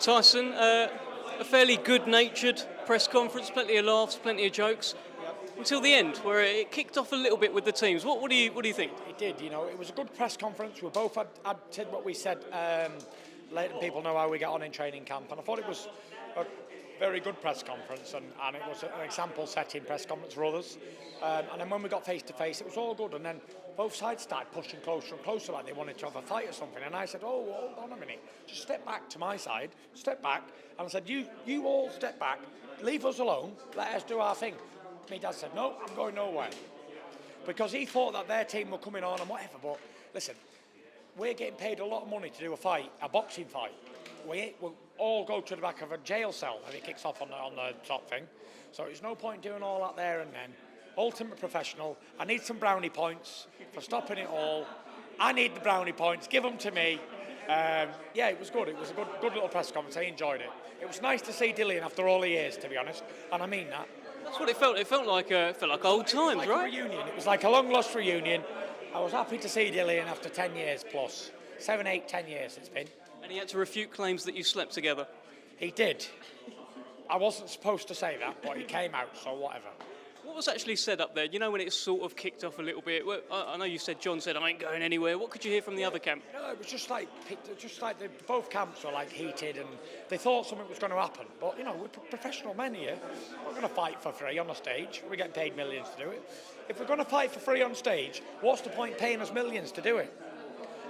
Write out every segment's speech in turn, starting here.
Tyson, a fairly good-natured press conference, plenty of laughs, plenty of jokes, until the end, where it kicked off a little bit with the teams. What do you think? It did, it was a good press conference. We both had said what we said, letting people know how we get on in training camp, and I thought it was a very good press conference, and it was an example-setting press conference for others. And then when we got face-to-face, it was all good, and then both sides started pushing closer and closer, like they wanted to have a fight or something, and I said, oh, hold on a minute, just step back to my side, step back, and I said, you all step back, leave us alone, let us do our thing. My dad said, no, I'm going nowhere. Because he thought that their team were coming on and whatever, but listen, we're getting paid a lot of money to do a fight, a boxing fight. We'll all go to the back of a jail cell if it kicks off on the top thing. So there's no point doing all that there and then. Ultimate professional. I need some brownie points for stopping it all. I need the brownie points. Give them to me. It was good. It was a good little press conference. I enjoyed it. It was nice to see Dillian after all the years, to be honest, and I mean that. That's what it felt. It felt like old times, like right? A reunion. It was like a long-lost reunion. I was happy to see Dillian after 10 years plus. 7, 8, 10 years it's been. And he had to refute claims that you slept together. He did. I wasn't supposed to say that, but it came out, so whatever. What was actually said up there? When it sort of kicked off a little bit. I know you said John said I ain't going anywhere. What could you hear from the other camp? No, it was just like both camps were like heated, and they thought something was going to happen. But we're professional men here. We're going to fight for free on the stage. We get paid millions to do it. If we're going to fight for free on stage, what's the point paying us millions to do it?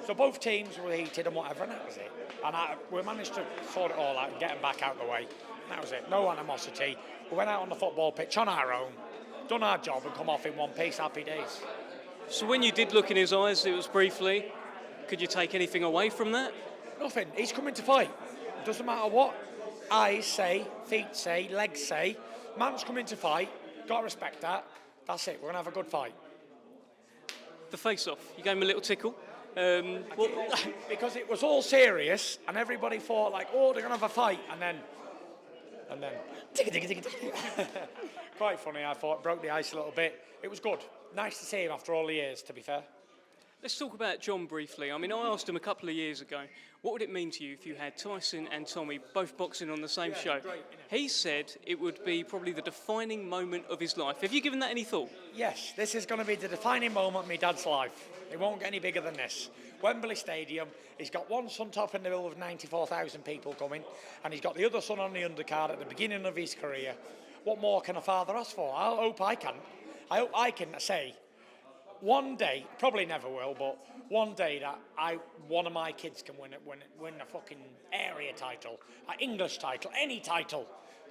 So both teams were heated and whatever, and that was it. And we managed to sort it all out and get them back out of the way. And that was it. No animosity. We went out on the football pitch on our own, done our job, and come off in one piece. Happy days. So when you did look in his eyes, it was briefly. Could you take anything away from that? Nothing. He's coming to fight. Doesn't matter what eyes say, feet say, legs say. Man's coming to fight. Got to respect that. That's it. We're going to have a good fight. The face-off. You gave him a little tickle. Because it was all serious, and everybody thought like, oh, they're going to have a fight, and then quite funny. I thought, broke the ice a little bit. It was good. Nice to see him after all the years, to be fair. Let's talk about John briefly. I asked him a couple of years ago, what would it mean to you if you had Tyson and Tommy both boxing on the same show? Great, he said it would be probably the defining moment of his life. Have you given that any thought? Yes, this is going to be the defining moment of my dad's life. It won't get any bigger than this. Wembley Stadium, he's got one son top in the middle of 94,000 people coming, and he's got the other son on the undercard at the beginning of his career. What more can a father ask for? I hope I can say one day, probably never will, but one day that one of my kids can win a fucking area title, an English title, any title,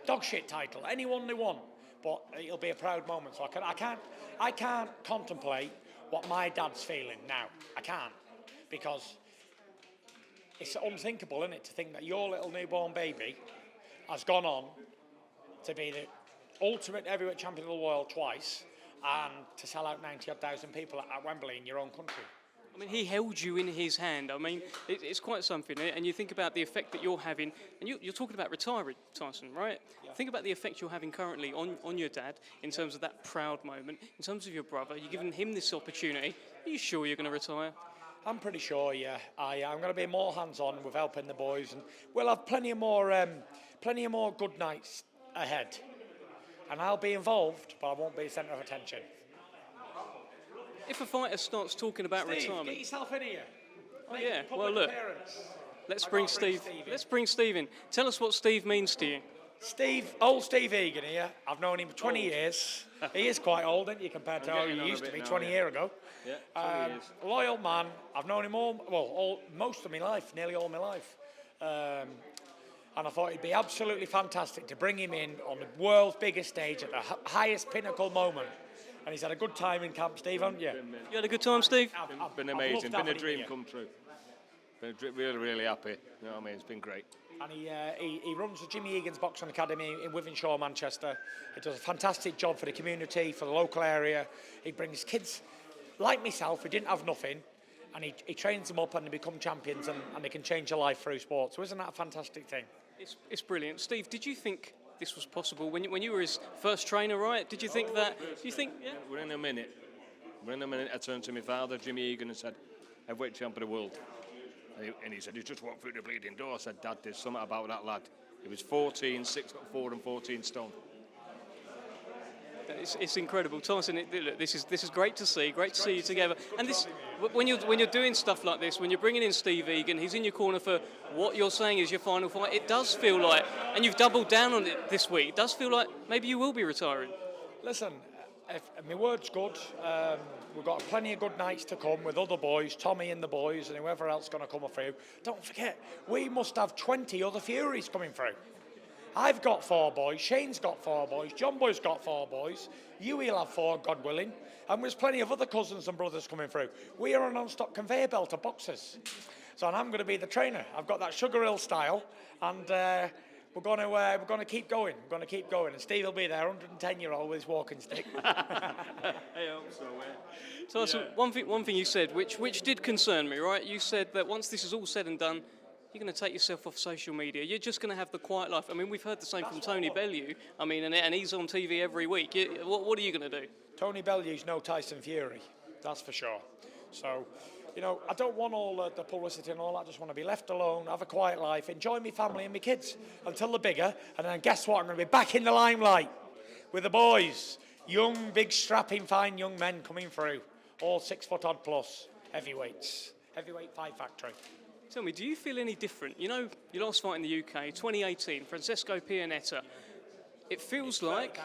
dog shit title, anyone they want. But it'll be a proud moment. So I can't contemplate what my dad's feeling now. I can't, because it's unthinkable, isn't it, to think that your little newborn baby has gone on to be the ultimate heavyweight champion of the world twice, and to sell out 90,000 people at Wembley in your own country. He held you in his hand. It's quite something. And you think about the effect that you're having, and you're talking about retiring, Tyson, right? Yeah. Think about the effect you're having currently on your dad in terms of that proud moment, in terms of your brother. You're giving him this opportunity. Are you sure you're going to retire? I'm pretty sure, yeah. I'm going to be more hands-on with helping the boys, and we'll have plenty of more good nights ahead. And I'll be involved, but I won't be the centre of attention. If a fighter starts talking about retirement... Get yourself in here. Oh, yeah. Well, look. Let's bring Steve in. Tell us what Steve means to you. Old Steve Egan here. I've known him for 20 years. He is quite old, isn't he, compared to how he used to be 20 years ago. Yeah, 20 years. Loyal man. I've known him most of my life, nearly all my life. And I thought it'd be absolutely fantastic to bring him in on the world's biggest stage at the highest pinnacle moment. And he's had a good time in camp, Steve, haven't you? You had a good time, Steve? It's been amazing. Been a dream come true. Been really, really happy. You know what I mean? It's been great. And he runs the Jimmy Egan's Boxing Academy in Wythenshawe, Manchester. He does a fantastic job for the community, for the local area. He brings kids like myself who didn't have nothing, and he trains them up and they become champions, and they can change their life through sport. So isn't that a fantastic thing? It's brilliant. Steve, did you think this was possible when you were his first trainer, right? Did you think that? Do you think? Yeah. We're in a minute. I turned to my father, Jimmy Egan, and said, "Heavyweight champion of the world." And he said, he just walked through the bleeding door. I said, Dad, there's something about that lad. He was 14, 6'4" and 14 stone. It's incredible, Tyson. Look, this is great to see. Great to see you together. And this, when you're doing stuff like this, when you're bringing in Steve Egan, he's in your corner for what you're saying is your final fight. It does feel like, and you've doubled down on it this week. It does feel like maybe you will be retiring. Listen, my word's good. We've got plenty of good nights to come with other boys, Tommy and the boys, and whoever else is going to come through. Don't forget, we must have 20 other Furies coming through. I've got 4 boys, Shane's got 4 boys, John Boy's got 4 boys, Huey'll have 4, God willing, and there's plenty of other cousins and brothers coming through. We are a non-stop conveyor belt of boxers. So and I'm going to be the trainer. I've got that Sugar Hill style, and we're going to keep going. We're going to keep going, and Steve will be there, 110-year-old with his walking stick. I hope so. So one thing you said, which did concern me, right? You said that once this is all said and done, you're going to take yourself off social media. You're just going to have the quiet life. I mean, we've heard the same from Tony Bellew. I mean, and he's on TV every week. What are you going to do? Tony Bellew's no Tyson Fury, that's for sure. So, you know, I don't want all the publicity and all that. I just want to be left alone, have a quiet life, enjoy my family and my kids until they're bigger. And then guess what? I'm going to be back in the limelight with the boys. Young, big, strapping, fine young men coming through. All 6 foot odd plus, heavyweights. Heavyweight Fight Factory. Tell me, do you feel any different? You know, your last fight in the UK, 2018, Francesco Pianetta. It feels like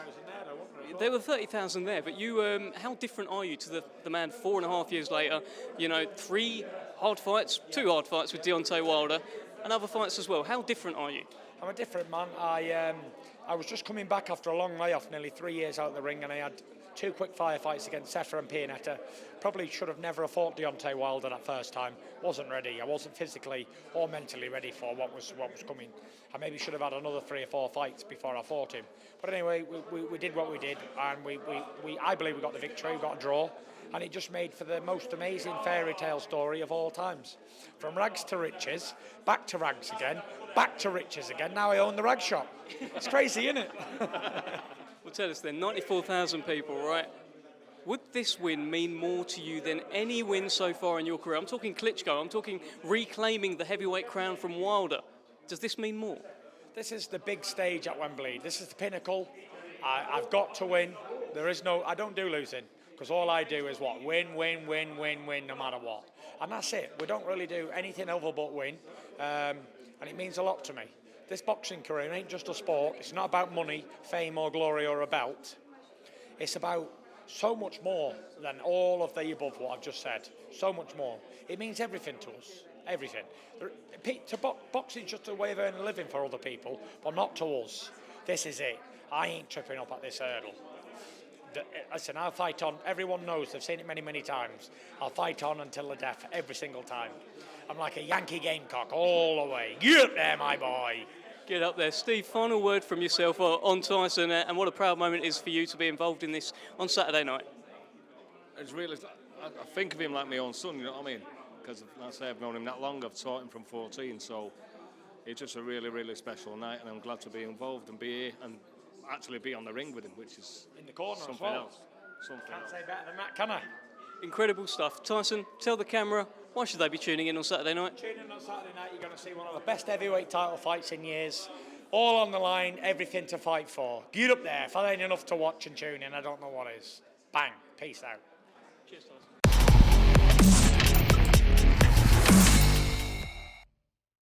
there were 30,000 there, but you, how different are you to the man 4.5 years later? You know, 3 hard fights, 2 hard fights with Deontay Wilder, and other fights as well. How different are you? I'm a different man. I was just coming back after a long layoff, nearly 3 years out of the ring, and I had 2 quick fire fights against Sefer and Pianetta. Probably should have never fought Deontay Wilder that first time. Wasn't ready. I wasn't physically or mentally ready for what was coming. I maybe should have had another 3 or 4 fights before I fought him. But anyway, we did what we did, and I believe we got the victory. We got a draw, and it just made for the most amazing fairy tale story of all times. From rags to riches, back to rags again, back to riches again. Now I own the rag shop. It's crazy, isn't it? Well, tell us then, 94,000 people, right? Would this win mean more to you than any win so far in your career? I'm talking Klitschko, I'm talking reclaiming the heavyweight crown from Wilder. Does this mean more? This is the big stage at Wembley. This is the pinnacle. I've got to win. I don't do losing, because all I do is what? Win, no matter what. And that's it. We don't really do anything other but win. And it means a lot to me. This boxing career ain't just a sport. It's not about money, fame or glory or a belt. It's about so much more than all of the above what I've just said. So much more. It means everything to us. Everything. Boxing's just a way of earning a living for other people, but not to us. This is it. I ain't tripping up at this hurdle. Listen, I'll fight on. Everyone knows. They've seen it many, many times. I'll fight on until the death, every single time. I'm like a Yankee gamecock all the way. Get up there, my boy. Get up there. Steve, final word from yourself on Tyson, and what a proud moment it is for you to be involved in this on Saturday night. It's really, I think of him like my own son, you know what I mean? Because, like I say, I've known him that long, I've taught him from 14, so it's just a really, really special night, and I'm glad to be involved and be here and actually be on the ring with him, which is in the corner something as well. else. Can't say better than that, can I? Incredible stuff. Tyson, tell the camera, why should they be tuning in on Saturday night? Tuning in on Saturday night, you're going to see one of the best heavyweight title fights in years. All on the line, everything to fight for. Get up there. If that ain't enough to watch and tune in, I don't know what is. Bang. Peace out. Cheers, Tyson.